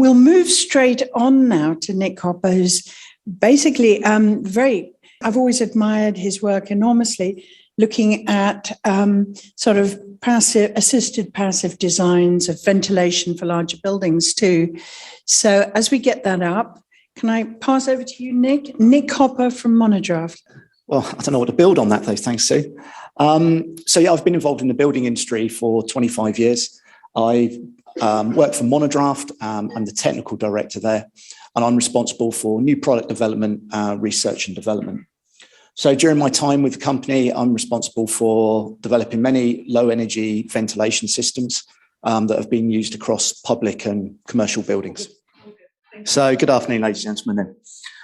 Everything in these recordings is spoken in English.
we'll move straight on now to Nick Hopper, who's basically I've always admired his work enormously, looking at sort of assisted passive designs of ventilation for larger buildings too. So as we get that up, can I pass over to you, Nick? Nick Hopper from Monodraft. Well, I don't know what to build on that, though. Thanks, Sue. I've been involved in the building industry for 25 years. I've worked for Monodraft. I'm the technical director there, and I'm responsible for new product development, research and development. So during my time with the company, I'm responsible for developing many low energy ventilation systems that have been used across public and commercial buildings. So good afternoon, ladies and gentlemen.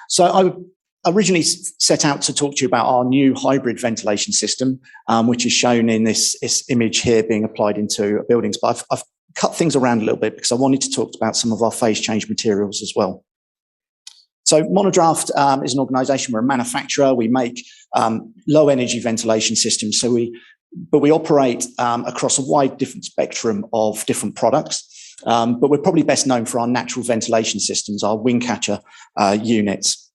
So I originally set out to talk to you about our new hybrid ventilation system, which is shown in this image here being applied into buildings. But I've cut things around a little bit because I wanted to talk about some of our phase change materials as well. So Monodraft is an organisation, we're a manufacturer. We make low energy ventilation systems. But we operate across a wide different spectrum of different products. But we're probably best known for our natural ventilation systems, our wing catcher units.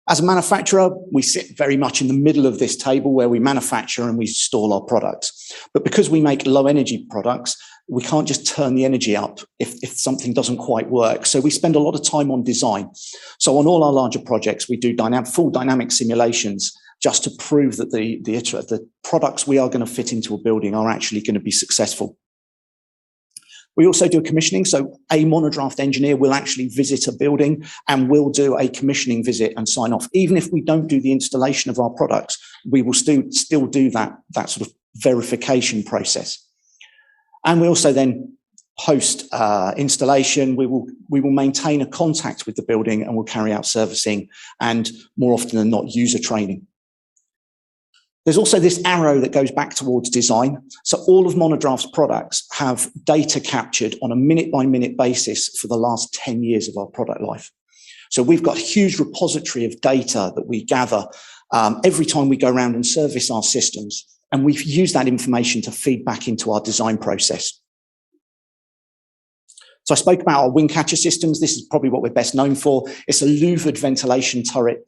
As a manufacturer, we sit very much in the middle of this table where we manufacture and we install our products. But because we make low energy products, we can't just turn the energy up if something doesn't quite work. So we spend a lot of time on design. So on all our larger projects, we do full dynamic simulations just to prove that the products we are going to fit into a building are actually going to be successful. We also do commissioning. So a Monodraft engineer will actually visit a building and will do a commissioning visit and sign off. Even if we don't do the installation of our products, we will still do that sort of verification process. And we also then post installation, we will maintain a contact with the building and we'll carry out servicing and more often than not user training. There's also this arrow that goes back towards design. So all of Monodraft's products have data captured on a minute-by-minute basis for the last 10 years of our product life. So we've got a huge repository of data that we gather every time we go around and service our systems. And we've used that information to feed back into our design process. So I spoke about our wing catcher systems. This is probably what we're best known for. It's a louvered ventilation turret.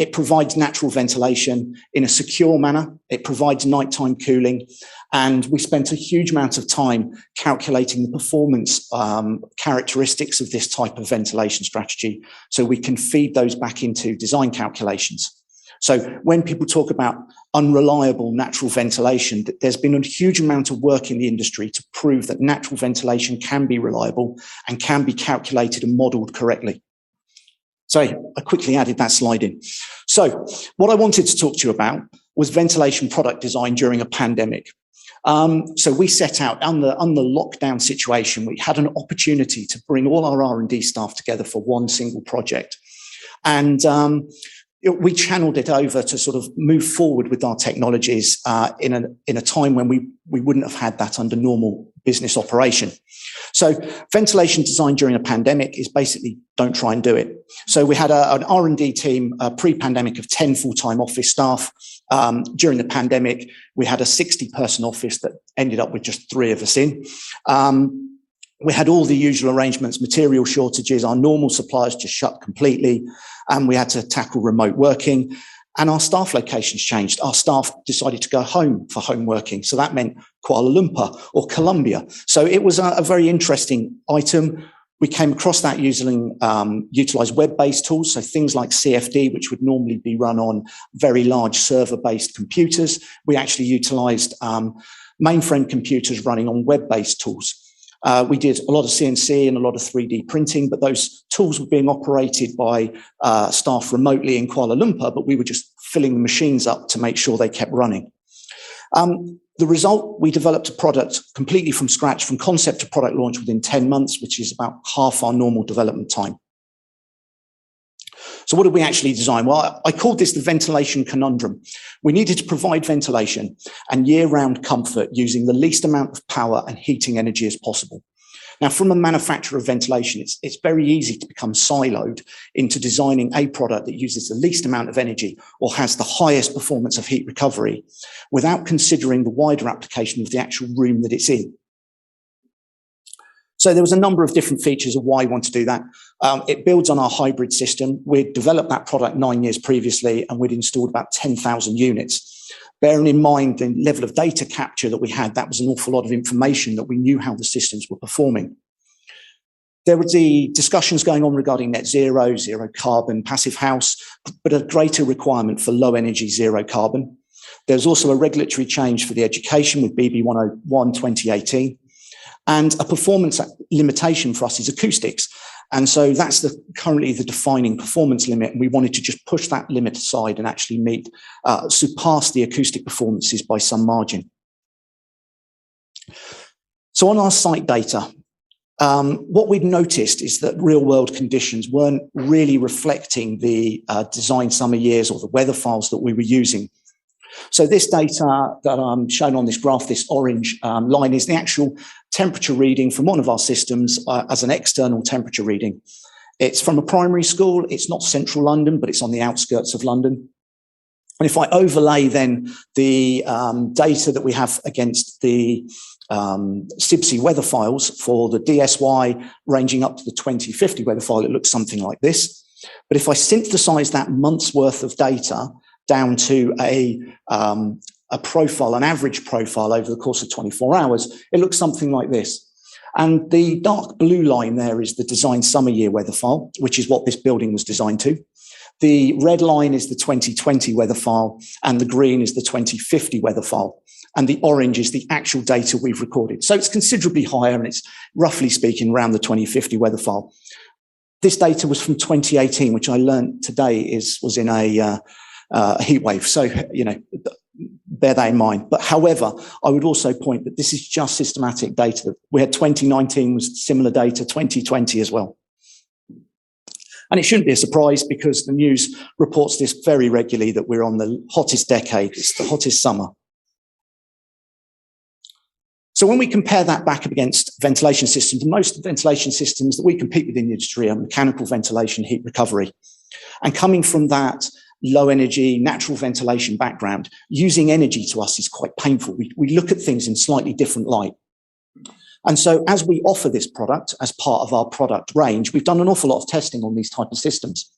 It provides natural ventilation in a secure manner. It provides nighttime cooling. And we spent a huge amount of time calculating the performance characteristics of this type of ventilation strategy so we can feed those back into design calculations. So when people talk about unreliable natural ventilation, there's been a huge amount of work in the industry to prove that natural ventilation can be reliable and can be calculated and modelled correctly. So I quickly added that slide in. So what I wanted to talk to you about was ventilation product design during a pandemic. So we set out on the lockdown situation, we had an opportunity to bring all our R&D staff together for one single project. And we channeled it over to sort of move forward with our technologies in a time when we wouldn't have had that under normal business operation. So ventilation design during a pandemic is basically don't try and do it. So we had an R&D team pre-pandemic of 10 full-time office staff. During the pandemic, we had a 60-person office that ended up with just 3 of us in. We had all the usual arrangements, material shortages, our normal suppliers just shut completely, and we had to tackle remote working. And our staff locations changed. Our staff decided to go home for home working. So that meant Kuala Lumpur or Colombia. So it was a very interesting item. We came across that utilized web-based tools. So things like CFD, which would normally be run on very large server-based computers. We actually utilized mainframe computers running on web-based tools. We did a lot of CNC and a lot of 3D printing, but those tools were being operated by staff remotely in Kuala Lumpur, but we were just filling the machines up to make sure they kept running. The result, we developed a product completely from scratch, from concept to product launch within 10 months, which is about half our normal development time. So what did we actually design? Well, I called this the ventilation conundrum. We needed to provide ventilation and year-round comfort using the least amount of power and heating energy as possible. Now, from a manufacturer of ventilation, it's very easy to become siloed into designing a product that uses the least amount of energy or has the highest performance of heat recovery without considering the wider application of the actual room that it's in. So there was a number of different features of why we want to do that. It builds on our hybrid system. We'd developed that product 9 years previously, and we'd installed about 10,000 units. Bearing in mind the level of data capture that we had, that was an awful lot of information that we knew how the systems were performing. There were the discussions going on regarding net zero, zero carbon, passive house, but a greater requirement for low energy, zero carbon. There's also a regulatory change for the education with BB 101 2018. And a performance limitation for us is acoustics. And so that's currently the defining performance limit. And we wanted to just push that limit aside and actually surpass the acoustic performances by some margin. So on our site data, what we've noticed is that real world conditions weren't really reflecting the design summer years or the weather files that we were using. So this data that I'm shown on this graph, this orange line, is the actual temperature reading from one of our systems as an external temperature reading. It's from a primary school. It's not central London, but it's on the outskirts of London. And if I overlay then the data that we have against the CIBSE weather files for the DSY ranging up to the 2050 weather file, it looks something like this. But if I synthesize that month's worth of data down to a profile, an average profile over the course of 24 hours, it looks something like this. And the dark blue line there is the design summer year weather file, which is what this building was designed to. The red line is the 2020 weather file, and the green is the 2050 weather file. And the orange is the actual data we've recorded. So it's considerably higher, and it's roughly speaking around the 2050 weather file. This data was from 2018, which I learned today was in a heat wave. So, bear that in mind. But however, I would also point that this is just systematic data. We had 2019 was similar data, 2020 as well. And it shouldn't be a surprise because the news reports this very regularly, that we're on the hottest decade. It's the hottest summer. So when we compare that back against ventilation systems, most ventilation systems that we compete with in the industry are mechanical ventilation, heat recovery. And coming from that low energy, natural ventilation background, using energy to us is quite painful. We look at things in slightly different light. And so as we offer this product as part of our product range, we've done an awful lot of testing on these type of systems.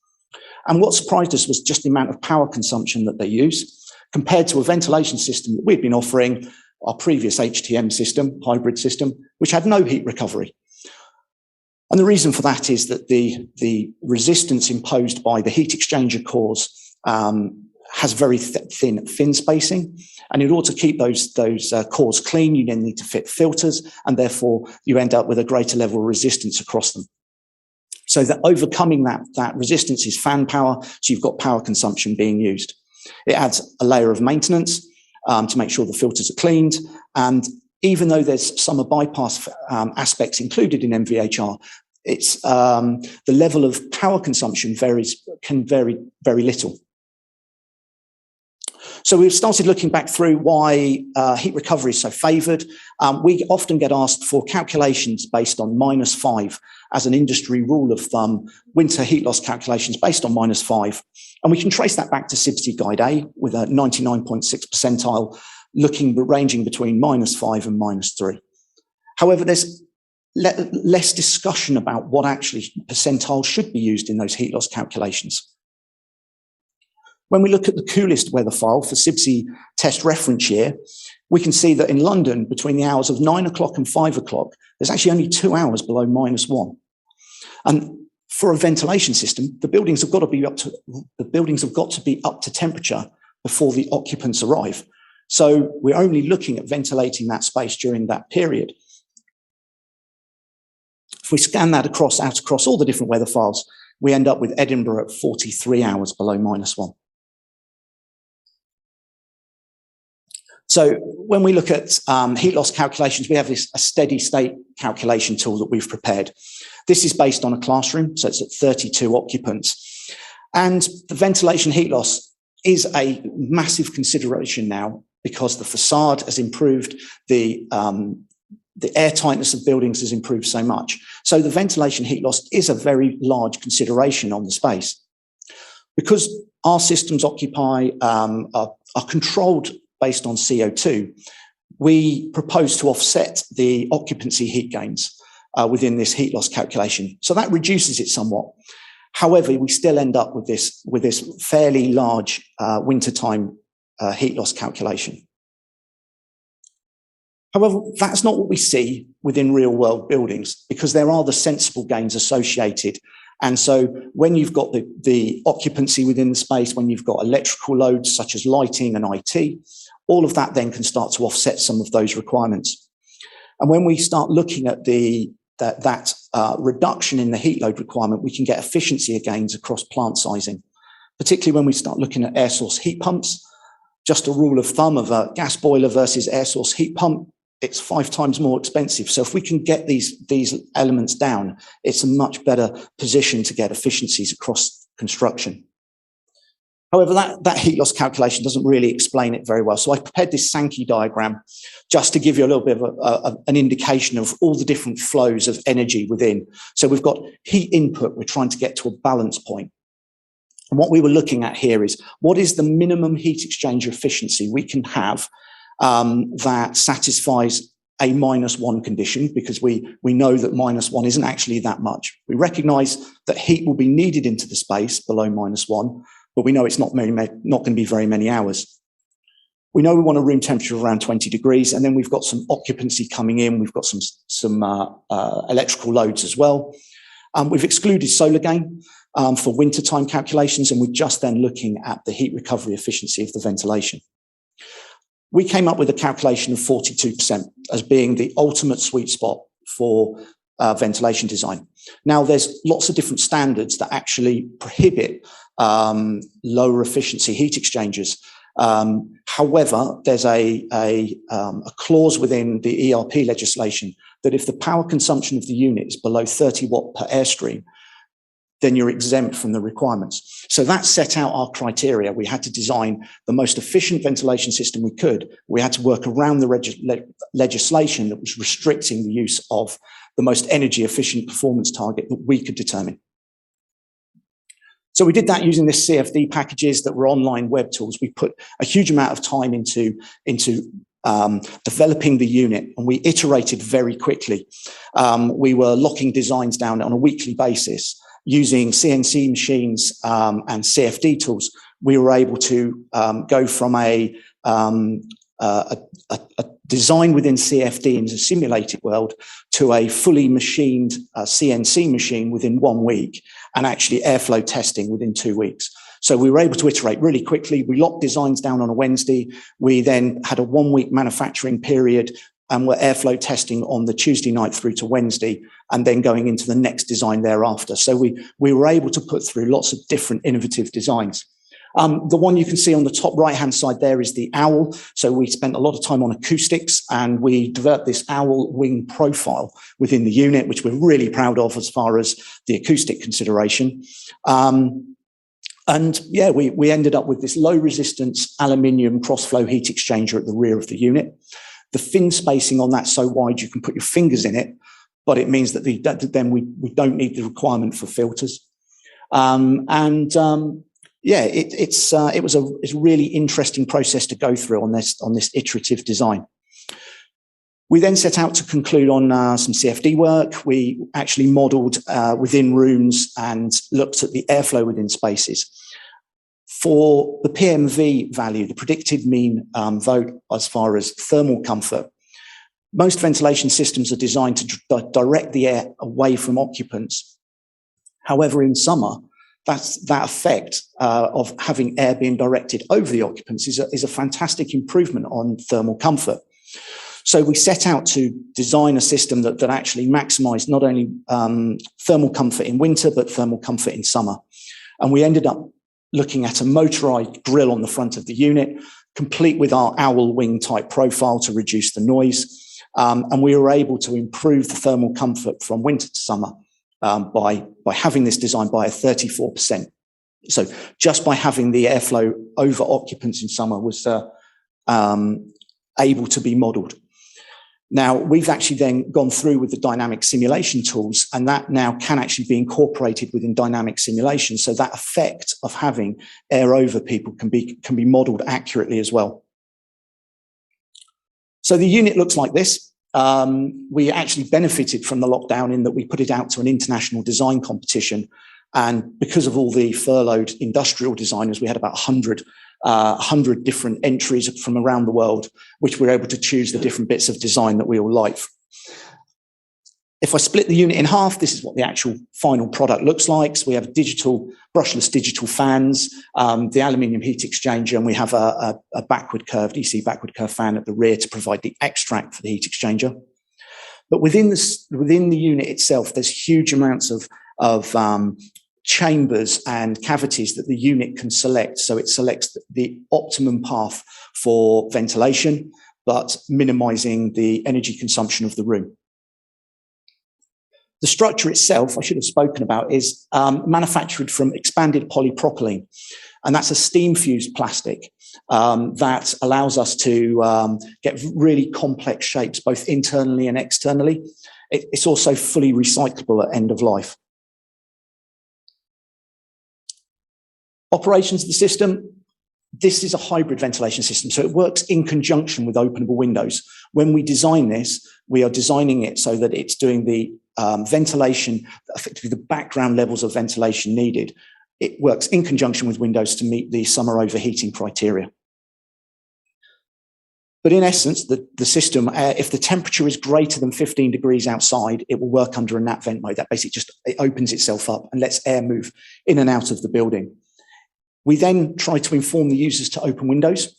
And what surprised us was just the amount of power consumption that they use compared to a ventilation system that we'd been offering, our previous HTM system, hybrid system, which had no heat recovery. And the reason for that is that the resistance imposed by the heat exchanger cores has very thin fin spacing. And in order to keep those cores clean, you then need to fit filters, and therefore you end up with a greater level of resistance across them. So that overcoming that resistance is fan power, so you've got power consumption being used. It adds a layer of maintenance to make sure the filters are cleaned. And even though there's summer bypass aspects included in MVHR, it's the level of power consumption can vary very little. So we've started looking back through why heat recovery is so favoured. We often get asked for calculations based on -5 as an industry rule of thumb, winter heat loss calculations based on -5. And we can trace that back to CIBSE Guide A with a 99.6 percentile ranging between -5 and -3. However, there's less discussion about what actually percentile should be used in those heat loss calculations. When we look at the coolest weather file for CIBSE test reference year, we can see that in London, between the hours of 9 o'clock and 5 o'clock, there's actually only 2 hours below -1. And for a ventilation system, the buildings have got to be up to temperature before the occupants arrive. So we're only looking at ventilating that space during that period. If we scan that out across all the different weather files, we end up with Edinburgh at 43 hours below -1. So when we look at heat loss calculations, we have a steady state calculation tool that we've prepared. This is based on a classroom, so it's at 32 occupants. And the ventilation heat loss is a massive consideration now because the facade has improved, the air tightness of buildings has improved so much. So the ventilation heat loss is a very large consideration on the space. Because our systems are controlled based on CO2, we propose to offset the occupancy heat gains within this heat loss calculation. So that reduces it somewhat. However, we still end up with this fairly large wintertime heat loss calculation. However, that's not what we see within real world buildings, because there are the sensible gains associated. And so when you've got the occupancy within the space, when you've got electrical loads such as lighting and IT, all of that then can start to offset some of those requirements. And when we start looking at that reduction in the heat load requirement, we can get efficiency gains across plant sizing, particularly when we start looking at air source heat pumps. Just a rule of thumb of a gas boiler versus air source heat pump, it's 5 times more expensive. So if we can get these elements down, it's a much better position to get efficiencies across construction. However, that heat loss calculation doesn't really explain it very well. So I prepared this Sankey diagram just to give you a little bit of an indication of all the different flows of energy within. So we've got heat input, we're trying to get to a balance point. And what we were looking at here is, what is the minimum heat exchanger efficiency we can have that satisfies a -1 condition, because we know that -1 isn't actually that much. We recognize that heat will be needed into the space below -1, but we know it's not going to be very many hours. We know we want a room temperature of around 20 degrees, and then we've got some occupancy coming in. We've got some electrical loads as well. We've excluded solar gain for wintertime calculations, and we're just then looking at the heat recovery efficiency of the ventilation. We came up with a calculation of 42% as being the ultimate sweet spot for ventilation design. Now, there's lots of different standards that actually prohibit lower efficiency heat exchangers. However, there's a clause within the ERP legislation that if the power consumption of the unit is below 30 watt per airstream, then you're exempt from the requirements. So that set out our criteria. We had to design the most efficient ventilation system we could. We had to work around the legislation that was restricting the use of the most energy efficient performance target that we could determine. So we did that using this CFD packages that were online web tools. We put a huge amount of time into developing the unit, and we iterated very quickly. We were locking designs down on a weekly basis. Using CNC machines and CFD tools, we were able to go from a design within CFD in a simulated world to a fully machined CNC machine within 1 week, and actually airflow testing within 2 weeks. So we were able to iterate really quickly. We locked designs down on a Wednesday. We then had a 1-week manufacturing period, and we're airflow testing on the Tuesday night through to Wednesday, and then going into the next design thereafter. So we were able to put through lots of different innovative designs. The one you can see on the top right-hand side there is the owl. So we spent a lot of time on acoustics, and we developed this owl wing profile within the unit, which we're really proud of as far as the acoustic consideration. And yeah, we ended up with this low resistance aluminium cross-flow heat exchanger at the rear of the unit. The fin spacing on that's so wide you can put your fingers in it, but it means that then we don't need the requirement for filters. Yeah, it was a really interesting process to go through on this iterative design. We then set out to conclude on some CFD work. We actually modelled within rooms and looked at the airflow within spaces. For the PMV value, the predicted mean vote as far as thermal comfort, most ventilation systems are designed to direct the air away from occupants. However, in summer, that effect of having air being directed over the occupants is a fantastic improvement on thermal comfort. So we set out to design a system that actually maximised not only thermal comfort in winter, but thermal comfort in summer. And we ended up looking at a motorised grille on the front of the unit, complete with our owl wing type profile to reduce the noise. And we were able to improve the thermal comfort from winter to summer by having this design by a 34%. So just by having the airflow over occupants in summer was able to be modelled. Now, we've actually then gone through with the dynamic simulation tools, and that now can actually be incorporated within dynamic simulation. So that effect of having air over people can be modelled accurately as well. So the unit looks like this. we actually benefited from the lockdown in that we put it out to an international design competition. And because of all the furloughed industrial designers, we had about 100 different entries from around the world, which we were able to choose the different bits of design that we all like. If I split the unit in half, this is what the actual final product looks like. So we have brushless digital fans, the aluminium heat exchanger, and we have a backward curve, DC backward curve fan at the rear to provide the extract for the heat exchanger. But within the unit itself, there's huge amounts of chambers and cavities that the unit can select. So it selects the optimum path for ventilation, but minimizing the energy consumption of the room. The structure itself, I should have spoken about, is manufactured from expanded polypropylene. And that's a steam-fused plastic that allows us to get really complex shapes, both internally and externally. It's also fully recyclable at end of life. Operations of the system. This is a hybrid ventilation system, so it works in conjunction with openable windows. When we design this, we are designing it so that it's doing the ventilation, effectively the background levels of ventilation needed. It works in conjunction with windows to meet the summer overheating criteria. But in essence, the system, if the temperature is greater than 15 degrees outside, it will work under a nat vent mode. That basically it opens itself up and lets air move in and out of the building. We then try to inform the users to open windows,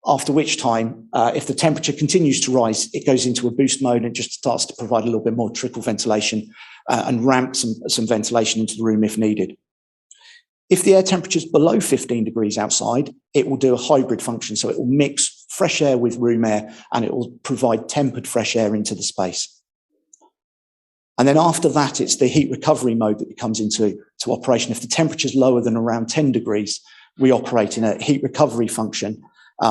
after which time, if the temperature continues to rise, it goes into a boost mode and just starts to provide a little bit more trickle ventilation and ramp some ventilation into the room if needed. If the air temperature is below 15 degrees outside, it will do a hybrid function. So it will mix fresh air with room air and it will provide tempered fresh air into the space. And then after that, it's the heat recovery mode that comes into operation. If the temperature is lower than around 10 degrees, we operate in a heat recovery function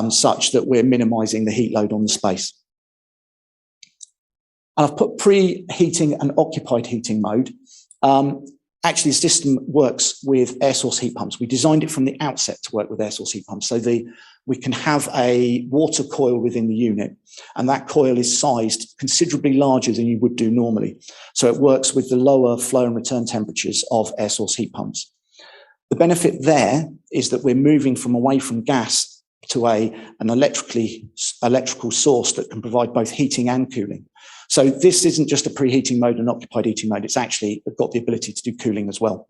such that we're minimizing the heat load on the space. And I've put preheating and occupied heating mode. Actually, the system works with air source heat pumps. We designed it from the outset to work with air source heat pumps. So we can have a water coil within the unit, and that coil is sized considerably larger than you would do normally. So it works with the lower flow and return temperatures of air source heat pumps. The benefit there is that we're moving away from gas to an electrical source that can provide both heating and cooling. So this isn't just a preheating mode and occupied heating mode. It's actually got the ability to do cooling as well.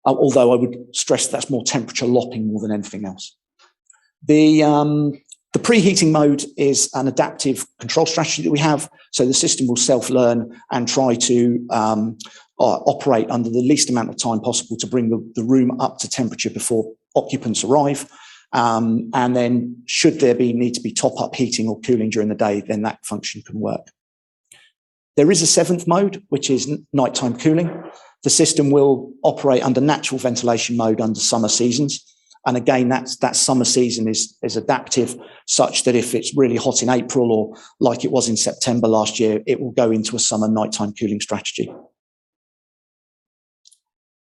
Although I would stress that's more temperature lopping more than anything else. The preheating mode is an adaptive control strategy that we have. So the system will self-learn and try to operate under the least amount of time possible to bring the room up to temperature before occupants arrive. And then should there need to be top-up heating or cooling during the day, then that function can work. There is a seventh mode, which is nighttime cooling. The system will operate under natural ventilation mode under summer seasons. And again, that summer season is adaptive, such that if it's really hot in April or like it was in September last year, it will go into a summer nighttime cooling strategy.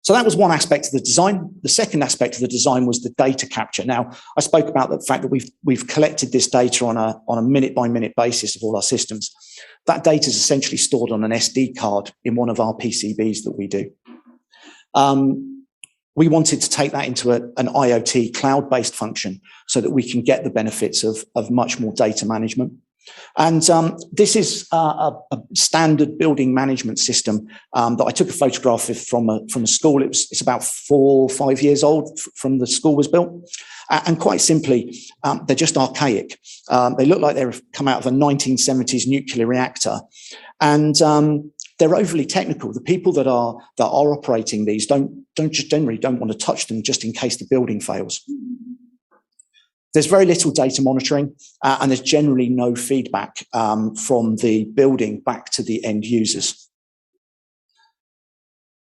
So that was one aspect of the design. The second aspect of the design was the data capture. Now, I spoke about the fact that we've collected this data on a minute-by-minute basis of all our systems. That data is essentially stored on an SD card in one of our PCBs that we do. We wanted to take that into an IoT cloud-based function so that we can get the benefits of much more data management. And this is a standard building management system that I took a photograph of from a school. It's about 4 or 5 years old from the school was built. And quite simply, they're just archaic. They look like they've come out of a 1970s nuclear reactor. And they're overly technical. The people that are operating these generally don't want to touch them just in case the building fails. There's very little data monitoring, and there's generally no feedback from the building back to the end users.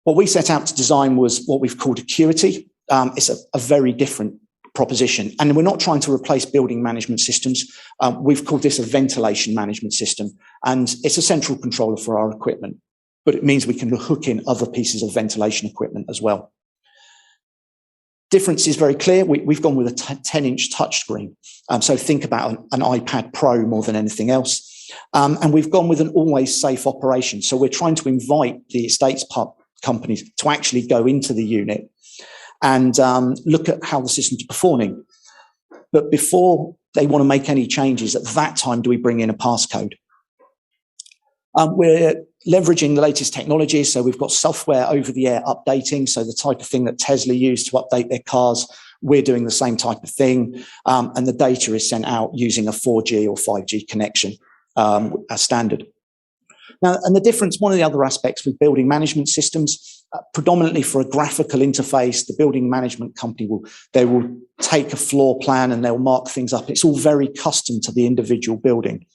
What we set out to design was what we've called Acuity. It's a very different proposition, and we're not trying to replace building management systems. We've called this a ventilation management system, and it's a central controller for our equipment, but it means we can hook in other pieces of ventilation equipment as well. Difference is very clear. We've gone with a 10-inch touchscreen. So think about an iPad Pro more than anything else. And we've gone with an always safe operation. So we're trying to invite the estates companies to actually go into the unit and look at how the system's performing. But before they want to make any changes, at that time, do we bring in a passcode? We're leveraging the latest technology. So we've got software over-the-air updating. So the type of thing that Tesla used to update their cars, we're doing the same type of thing. And the data is sent out using a 4G or 5G connection as standard. Now, and the difference, one of the other aspects with building management systems, predominantly for a graphical interface, the building management company will take a floor plan and they'll mark things up. It's all very custom to the individual building.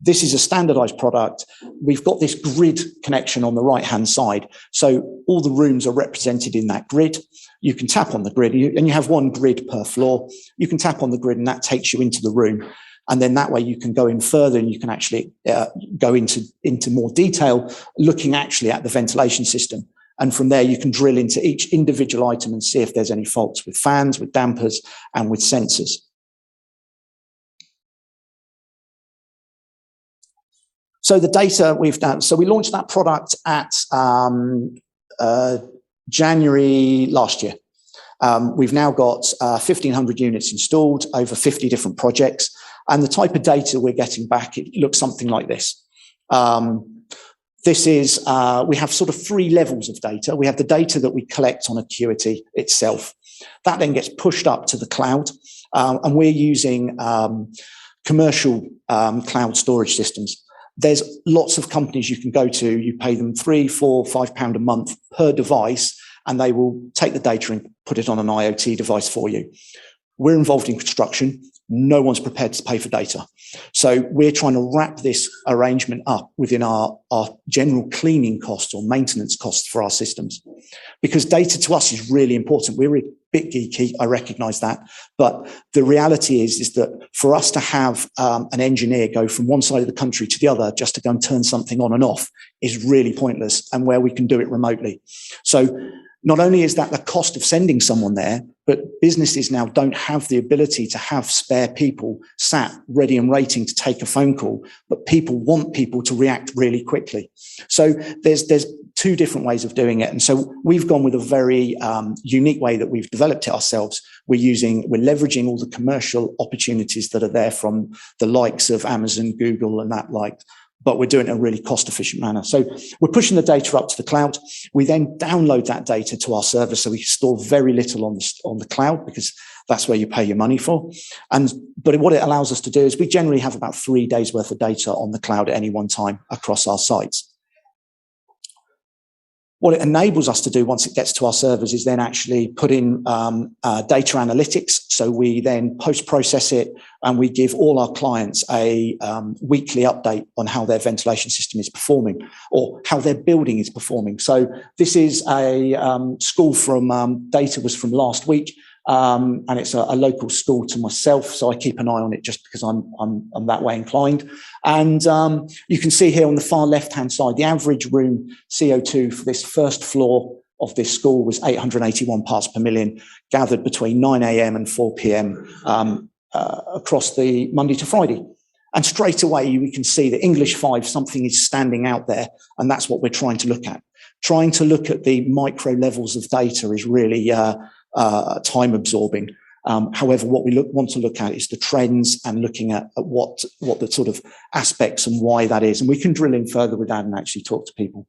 This is a standardized product. We've got this grid connection on the right-hand side. So all the rooms are represented in that grid. You can tap on the grid and you have one grid per floor. You can tap on the grid and that takes you into the room. And then that way you can go in further and you can actually go into more detail, looking actually at the ventilation system. And from there, you can drill into each individual item and see if there's any faults with fans, with dampers, and with sensors. So the data we've done, so we launched that product at January last year. We've now got 1,500 units installed, over 50 different projects. And the type of data we're getting back, it looks something like this. This is, we have sort of 3 levels of data. We have the data that we collect on Acuity itself. That then gets pushed up to the cloud. And we're using commercial cloud storage systems. There's lots of companies you can go to. You pay them £3, £4, £5 a month per device, and they will take the data and put it on an IoT device for you. We're involved in construction. No one's prepared to pay for data. So we're trying to wrap this arrangement up within our general cleaning costs or maintenance costs for our systems. Because data to us is really important. We're a bit geeky, I recognize that. But the reality is that for us to have an engineer go from one side of the country to the other just to go and turn something on and off is really pointless, and where we can do it remotely. So not only is that the cost of sending someone there, but businesses now don't have the ability to have spare people sat ready and waiting to take a phone call, but people want people to react really quickly. So there's 2 different ways of doing it. And so we've gone with a very unique way that we've developed it ourselves. We're leveraging all the commercial opportunities that are there from the likes of Amazon, Google, and that like, but we're doing it in a really cost-efficient manner. So we're pushing the data up to the cloud. We then download that data to our server, so we store very little on the cloud because that's where you pay your money for. But what it allows us to do is we generally have about 3 days worth of data on the cloud at any one time across our sites. What it enables us to do once it gets to our servers is then actually put in data analytics. So we then post-process it and we give all our clients a weekly update on how their ventilation system is performing or how their building is performing. So this is a school from, data was from last week. And it's a local school to myself, so I keep an eye on it just because I'm that way inclined. And you can see here on the far left-hand side, the average room CO2 for this first floor of this school was 881 parts per million, gathered between 9 a.m. and 4 p.m. Across the Monday to Friday. And straight away, we can see that English 5, something is standing out there, and that's what we're trying to look at. Trying to look at the micro levels of data is really time absorbing. However, what we want to look at is the trends and looking at what the sort of aspects and why that is. And we can drill in further with that and actually talk to people.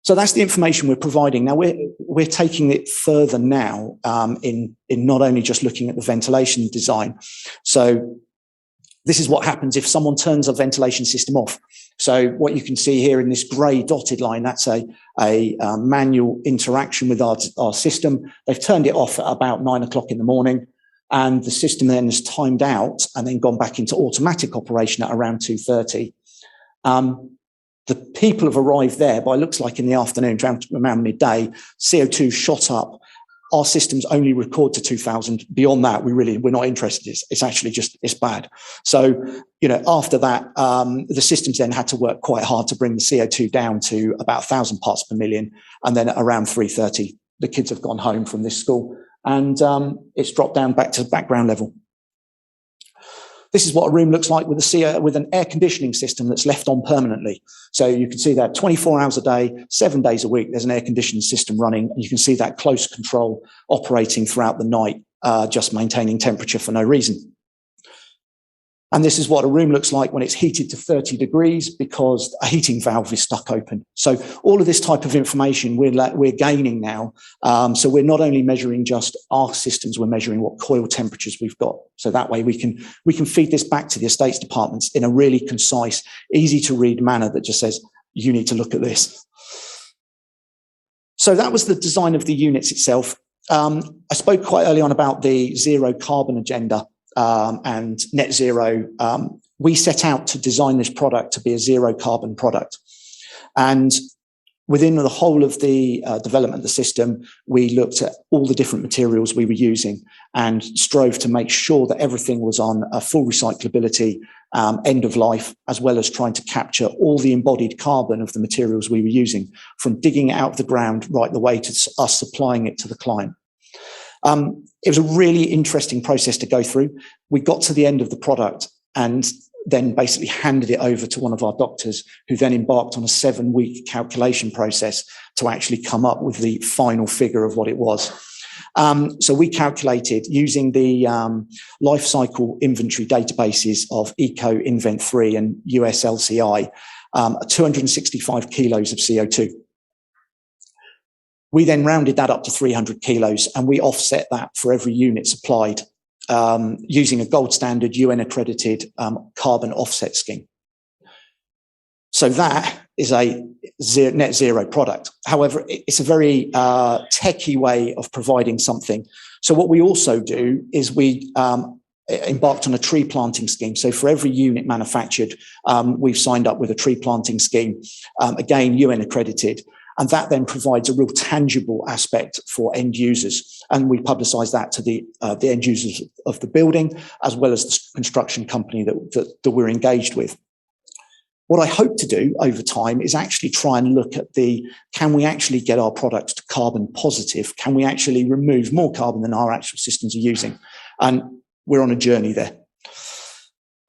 So that's the information we're providing. Now we're taking it further now in not only just looking at the ventilation design. So this is what happens if someone turns a ventilation system off. So what you can see here in this grey dotted line, that's a manual interaction with our system. They've turned it off at about 9 o'clock in the morning, and the system then has timed out and then gone back into automatic operation at around 2:30. The people have arrived there by looks like in the afternoon, around midday. CO2 shot up. Our systems only record to 2000. Beyond that, we're not interested. It's actually just, it's bad. So, after that, the systems then had to work quite hard to bring the CO2 down to about 1,000 parts per million. And then at around 3:30, the kids have gone home from this school and it's dropped down back to background level. This is what a room looks like with an air conditioning system that's left on permanently. So you can see that 24 hours a day, 7 days a week, there's an air conditioning system running, and you can see that close control operating throughout the night, just maintaining temperature for no reason. And this is what a room looks like when it's heated to 30 degrees because a heating valve is stuck open. So all of this type of information we're gaining now. So we're not only measuring just our systems, we're measuring what coil temperatures we've got. So that way we can feed this back to the estates departments in a really concise, easy to read manner that just says, you need to look at this. So that was the design of the units itself. I spoke quite early on about the zero carbon agenda. And net zero, we set out to design this product to be a zero carbon product. And within the whole of the development of the system, we looked at all the different materials we were using and strove to make sure that everything was on a full recyclability end of life, as well as trying to capture all the embodied carbon of the materials we were using, from digging it out of the ground right the way to us supplying it to the client. It was a really interesting process to go through. We got to the end of the product and then basically handed it over to one of our doctors, who then embarked on a 7-week calculation process to actually come up with the final figure of what it was. So we calculated using the life cycle inventory databases of Eco Invent 3 and US LCI, 265 kilos of CO2. We then rounded that up to 300 kilos, and we offset that for every unit supplied using a gold standard UN accredited carbon offset scheme. So that is a net zero product. However, it's a very techie way of providing something. So what we also do is we embarked on a tree planting scheme. So for every unit manufactured, we've signed up with a tree planting scheme, again, UN accredited. And that then provides a real tangible aspect for end users. And we publicise that to the end users of the building, as well as the construction company that we're engaged with. What I hope to do over time is actually try and look at can we actually get our products to carbon positive? Can we actually remove more carbon than our actual systems are using? And we're on a journey there.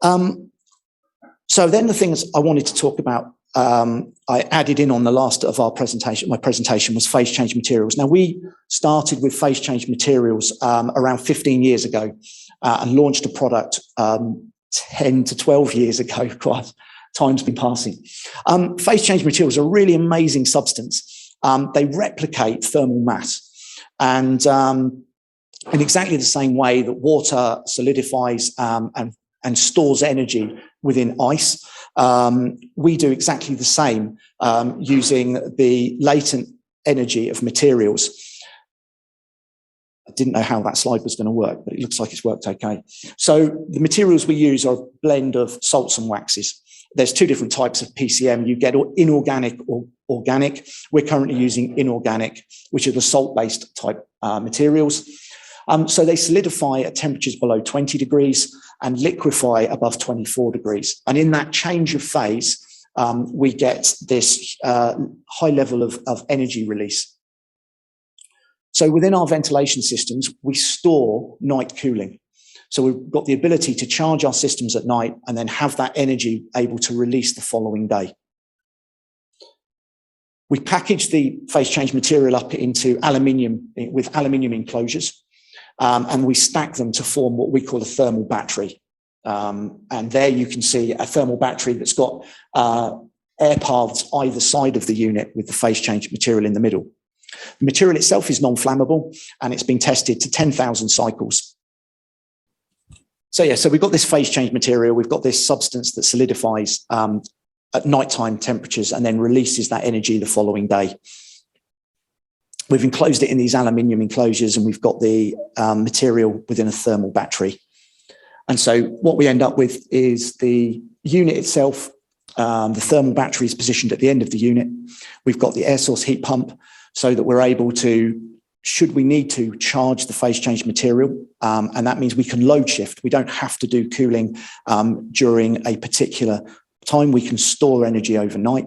So then the things I wanted to talk about, I added in on the last of our presentation. My presentation was phase change materials. Now, we started with phase change materials around 15 years ago and launched a product 10 to 12 years ago. Quite time's been passing. Phase change materials are a really amazing substance. They replicate thermal mass, and in exactly the same way that water solidifies and stores energy within ice. We do exactly the same using the latent energy of materials. I didn't know how that slide was going to work, but it looks like it's worked okay. So the materials we use are a blend of salts and waxes. There's 2 different types of PCM. You get inorganic or organic. We're currently using inorganic, which are the salt-based type materials. So they solidify at temperatures below 20 degrees and liquefy above 24 degrees. And in that change of phase, we get this high level of energy release. So within our ventilation systems, we store night cooling. So we've got the ability to charge our systems at night and then have that energy able to release the following day. We package the phase change material up into aluminium with aluminium enclosures. And we stack them to form what we call a thermal battery. And there you can see a thermal battery that's got air paths either side of the unit with the phase change material in the middle. The material itself is non-flammable, and it's been tested to 10,000 cycles. So yeah, so we've got this phase change material, we've got this substance that solidifies at nighttime temperatures and then releases that energy the following day. We've enclosed it in these aluminium enclosures, and we've got the material within a thermal battery. And so what we end up with is the unit itself. The thermal battery is positioned at the end of the unit. We've got the air source heat pump so that we're able to, should we need to, charge the phase change material. And that means we can load shift. We don't have to do cooling during a particular time. We can store energy overnight,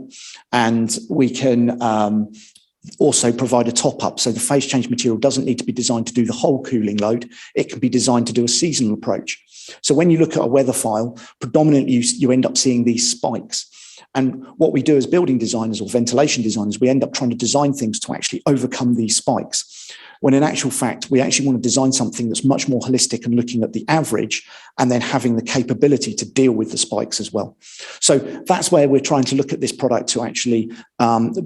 and we can also provide a top up. So the phase change material doesn't need to be designed to do the whole cooling load. It can be designed to do a seasonal approach. So when you look at a weather file, predominantly you end up seeing these spikes. And what we do as building designers or ventilation designers, we end up trying to design things to actually overcome these spikes. When in actual fact, we actually want to design something that's much more holistic and looking at the average and then having the capability to deal with the spikes as well. So that's where we're trying to look at this product to actually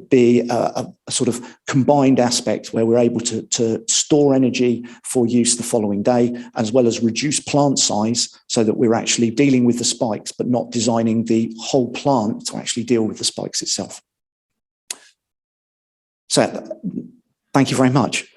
be a sort of combined aspect where we're able to store energy for use the following day, as well as reduce plant size so that we're actually dealing with the spikes, but not designing the whole plant to actually deal with the spikes itself. So thank you very much.